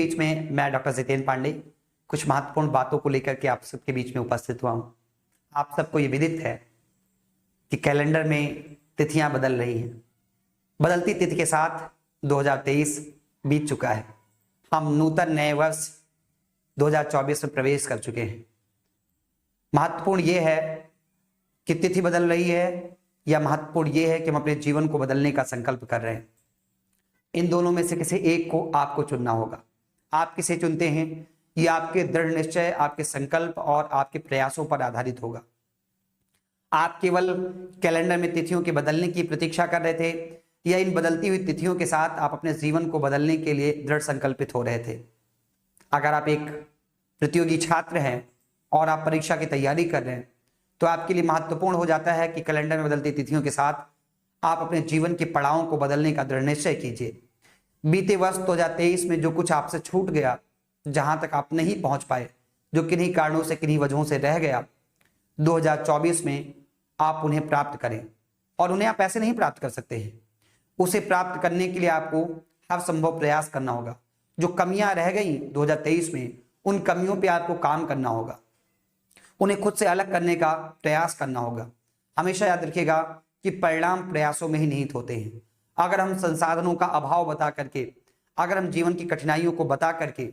बीच में मैं डॉक्टर जितेंद्र पांडे कुछ महत्वपूर्ण बातों को लेकर के आप सबके बीच में उपस्थित हुआ हूं। आप सबको ये विदित है कि कैलेंडर में तिथियां बदल रही हैं। बदलती तिथि के साथ 2023 बीत चुका है। हम नूतन नए वर्ष 2024 में प्रवेश कर चुके हैं। महत्वपूर्ण यह है कि तिथि बदल रही है या महत्वपूर्ण यह है कि हम अपने जीवन को बदलने का संकल्प कर रहे हैं। इन दोनों में से किसी एक को आपको चुनना होगा। आप किसे चुनते हैं ये आपके दृढ़ निश्चय, आपके संकल्प और आपके प्रयासों पर आधारित होगा। आप केवल कैलेंडर में तिथियों के बदलने की प्रतीक्षा कर रहे थे या इन बदलती हुई तिथियों के साथ आप अपने जीवन को बदलने के लिए दृढ़ संकल्पित हो रहे थे। अगर आप एक प्रतियोगी छात्र हैं और आप परीक्षा की तैयारी कर रहे हैं तो आपके लिए महत्वपूर्ण हो जाता है कि कैलेंडर में बदलती तिथियों के साथ आप अपने जीवन के पड़ावों को बदलने का दृढ़ निश्चय कीजिए। बीते वर्ष 2023 में जो कुछ आपसे छूट गया, जहां तक आप नहीं पहुंच पाए, जो किन्हीं कारणों से किन्हीं वजहों से रह गया, 2024 में आप उन्हें प्राप्त करें। और उन्हें आप ऐसे नहीं प्राप्त कर सकते हैं। उसे प्राप्त करने के लिए आपको हर संभव प्रयास करना होगा। जो कमियां रह गई 2023 में, उन कमियों पे आपको काम करना होगा। उन्हें खुद से अलग करने का प्रयास करना होगा। हमेशा याद रखिएगा कि परिणाम प्रयासों में ही निहित होते हैं। अगर हम संसाधनों का अभाव बता करके, अगर हम जीवन की कठिनाइयों को बता करके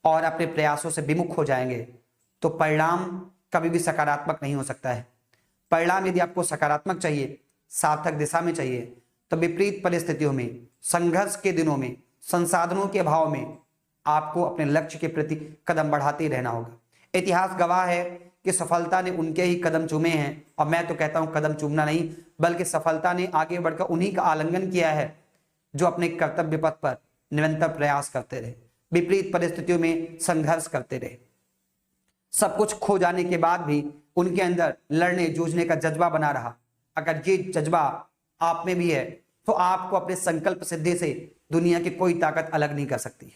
और अपने प्रयासों से विमुख हो जाएंगे तो परिणाम कभी भी सकारात्मक नहीं हो सकता है। परिणाम यदि आपको सकारात्मक चाहिए, सार्थक दिशा में चाहिए, तो विपरीत परिस्थितियों में, संघर्ष के दिनों में, संसाधनों के अभाव में आपको अपने लक्ष्य के प्रति कदम बढ़ाते ही रहना होगा। इतिहास गवाह है कि सफलता ने उनके ही कदम चूमे हैं। और मैं तो कहता हूं कदम चूमना नहीं, बल्कि सफलता ने आगे बढ़कर उन्हीं का आलिंगन किया है जो अपने कर्तव्य पथ पर निरंतर प्रयास करते रहे, विपरीत परिस्थितियों में संघर्ष करते रहे। सब कुछ खो जाने के बाद भी उनके अंदर लड़ने जूझने का जज्बा बना रहा। अगर ये जज्बा आप में भी है तो आपको अपने संकल्प सिद्धि से दुनिया की कोई ताकत अलग नहीं कर सकती।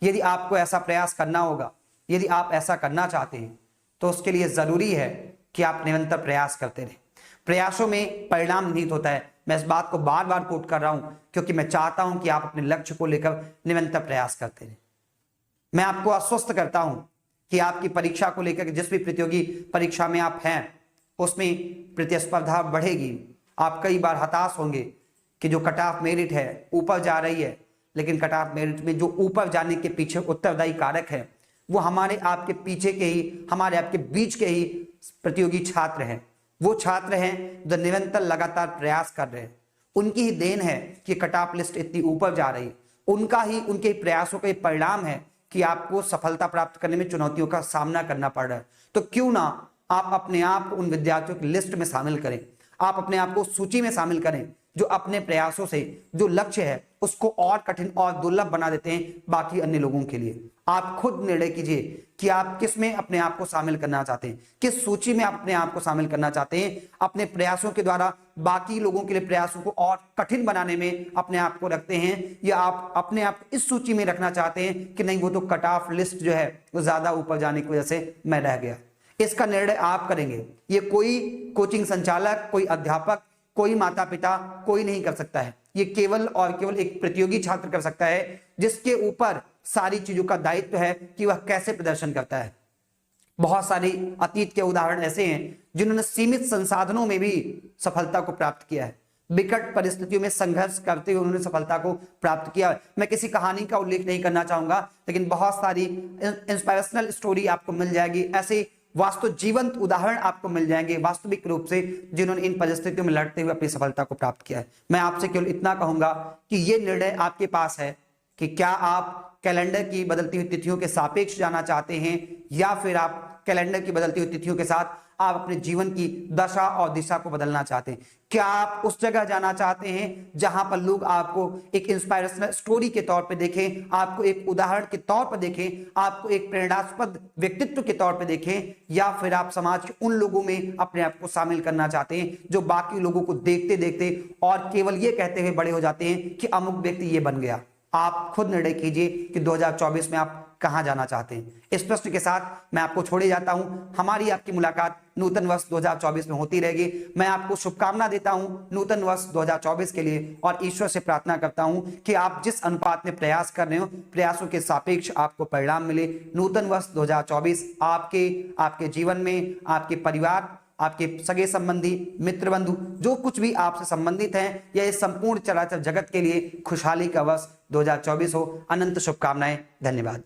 यदि आपको ऐसा प्रयास करना होगा, यदि आप ऐसा करना चाहते हैं, तो उसके लिए जरूरी है कि आप निरंतर प्रयास करते रहें। प्रयासों में परिणाम निहित होता है। मैं इस बात को बार बार कोट कर रहा हूं क्योंकि मैं चाहता हूं कि आप अपने लक्ष्य को लेकर निरंतर प्रयास करते रहें। मैं आपको आश्वस्त करता हूं कि आपकी परीक्षा को लेकर जिस भी प्रतियोगी परीक्षा में आप हैं उसमें प्रतिस्पर्धा बढ़ेगी। आप कई बार हताश होंगे कि जो कट ऑफ मेरिट है ऊपर जा रही है, लेकिन कट ऑफ मेरिट में जो ऊपर जाने के पीछे उत्तरदायी कारक है वो हमारे आपके पीछे के ही, हमारे आपके बीच के ही प्रतियोगी छात्र हैं। वो छात्र हैं जो निरंतर लगातार प्रयास कर रहे हैं। उनकी ही देन है कि कट ऑफ लिस्ट इतनी ऊपर जा रही। उनके प्रयासों का परिणाम है कि आपको सफलता प्राप्त करने में चुनौतियों का सामना करना पड़ रहा है। तो क्यों ना आप अपने आप को उन विद्यार्थियों की लिस्ट में शामिल करें, आप अपने आप को सूची में शामिल करें जो अपने प्रयासों से जो लक्ष्य है उसको और कठिन और दुर्लभ बना देते हैं बाकी अन्य लोगों के लिए। आप खुद निर्णय कीजिए कि आप किस में अपने आप को शामिल करना चाहते हैं, किस सूची में आप अपने आप को शामिल करना चाहते हैं। अपने प्रयासों के द्वारा बाकी लोगों के लिए प्रयासों को और कठिन बनाने में अपने आप को रखते हैं, या आप अपने आप को इस सूची में रखना चाहते हैं कि नहीं वो तो कट ऑफ लिस्ट जो है वो ज्यादा ऊपर जाने की वजह से मैं रह गया। इसका निर्णय आप करेंगे। ये कोई कोचिंग संचालक, कोई अध्यापक, कोई माता पिता, कोई नहीं कर सकता है। ये केवल और केवल एक प्रतियोगी छात्र कर सकता है जिसके ऊपर सारी चीजों का दायित्व है कि वह कैसे प्रदर्शन करता है। बहुत सारे अतीत के उदाहरण ऐसे हैं जिन्होंने सीमित संसाधनों में भी सफलता को प्राप्त किया है। विकट परिस्थितियों में संघर्ष करते हुए उन्होंने सफलता को प्राप्त किया। मैं किसी कहानी का उल्लेख नहीं करना चाहूंगा, लेकिन बहुत सारी इंस्पिरेशनल स्टोरी आपको मिल जाएगी। ऐसे वास्तव जीवंत उदाहरण आपको मिल जाएंगे वास्तविक रूप से जिन्होंने इन परिस्थितियों में लड़ते हुए अपनी सफलता को प्राप्त किया है। मैं आपसे केवल इतना कहूंगा कि यह निर्णय आपके पास है कि क्या आप कैलेंडर की बदलती हुई तिथियों के सापेक्ष जाना चाहते हैं या फिर आप कैलेंडर की बदलती हुई तिथियों के साथ आप अपने जीवन की दशा और दिशा को बदलना चाहते हैं। क्या आप उस जगह जाना चाहते हैं जहां पर लोग आपको एक इंस्पायरेशनल स्टोरी के तौर पे देखें, आपको एक उदाहरण के तौर पर देखें, आपको एक प्रेरणास्पद व्यक्तित्व के तौर पे देखें, या फिर आप समाज के उन लोगों में अपने आप को शामिल करना चाहते हैं जो बाकी लोगों को देखते देखते और केवल ये कहते हुए बड़े हो जाते हैं कि अमुक व्यक्ति ये बन गया। आप खुद निर्णय कीजिए कि 2024 में आप कहां जाना चाहते हैं? इस प्रश्न के साथ मैं आपको छोड़े जाता हूं। हमारी आपकी मुलाकात नूतन वर्ष 2024 में होती रहेगी। मैं आपको शुभकामना देता हूं नूतन वर्ष 2024 के लिए और ईश्वर से प्रार्थना करता हूं कि आप जिस अनुपात में प्रयास कर रहे हो, प्रयासों के सापेक्ष आपको परिणाम मिले। नूतन वर्ष 2024 आपके जीवन में, आपके परिवार, आपके सगे संबंधी, मित्र बंधु, जो कुछ भी आपसे संबंधित हैं, यह संपूर्ण चराचर जगत के लिए खुशहाली का वर्ष 2024 हो। अनंत शुभकामनाएं। धन्यवाद।